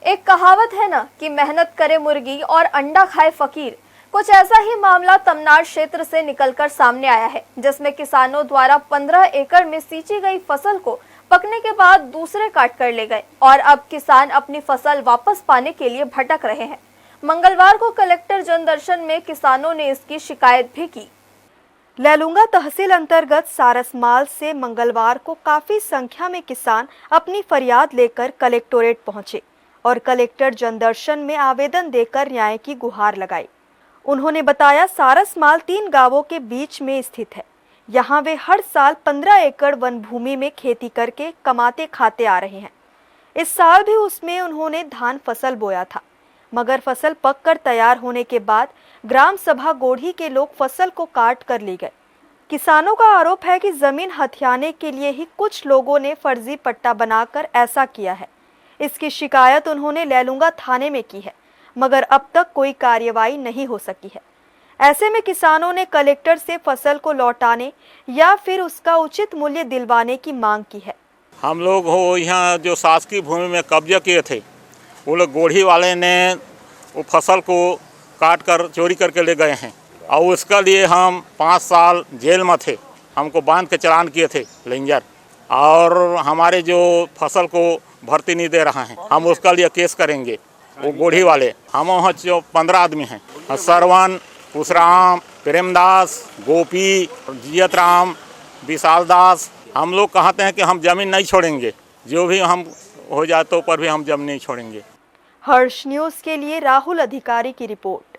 एक कहावत है ना कि मेहनत करे मुर्गी और अंडा खाए फकीर। कुछ ऐसा ही मामला तमनार क्षेत्र से निकलकर सामने आया है, जिसमें किसानों द्वारा 15 एकड़ में सींची गई फसल को पकने के बाद दूसरे काट कर ले गए और अब किसान अपनी फसल वापस पाने के लिए भटक रहे हैं। मंगलवार को कलेक्टर जनदर्शन में किसानों ने इसकी शिकायत भी की। लैलूंगा तहसील अंतर्गत सारसमाल से मंगलवार को काफी संख्या में किसान अपनी फरियाद लेकर कलेक्टोरेट पहुंचे और कलेक्टर जनदर्शन में आवेदन देकर न्याय की गुहार लगाई। उन्होंने बताया, सारसमाल 3 गांवों के बीच में स्थित है। यहां वे हर साल 15 एकड़ वन भूमि में खेती करके कमाते खाते आ रहे हैं। इस साल भी उसमें उन्होंने धान फसल बोया था, मगर फसल पककर तैयार होने के बाद ग्राम सभा गोढ़ी के लोग फसल को काट कर ले गए। किसानों का आरोप है कि जमीन हथियाने के लिए ही कुछ लोगों ने फर्जी पट्टा बनाकर ऐसा किया है। इसकी शिकायत उन्होंने लैलूंगा थाने में की है, मगर अब तक कोई कार्रवाई नहीं हो सकी है। ऐसे में किसानों ने कलेक्टर से फसल को लौटाने या फिर उसका उचित मूल्य दिलवाने की मांग की है। हम लोग हो यहाँ जो शासकीय भूमि में कब्जा किए थे, वो लोग गोढ़ी वाले ने वो फसल को काट कर चोरी करके ले गए हैं और उसका लिए हम 5 साल जेल में थे। हमको बांध के चालान किए थे लेंजर, और हमारे जो फसल को भर्ती नहीं दे रहा है, हम उसका लिए केस करेंगे। वो गोढ़ी वाले, हम वहाँ जो 15 आदमी हैं, सरवन, पुष्राम, प्रेमदास, गोपी, जियत राम, विशाल दास, हम लोग कहते हैं कि हम जमीन नहीं छोड़ेंगे, जो भी हम हो जाए तो पर भी हम जमीन नहीं छोड़ेंगे। हर्ष न्यूज़ के लिए राहुल अधिकारी की रिपोर्ट।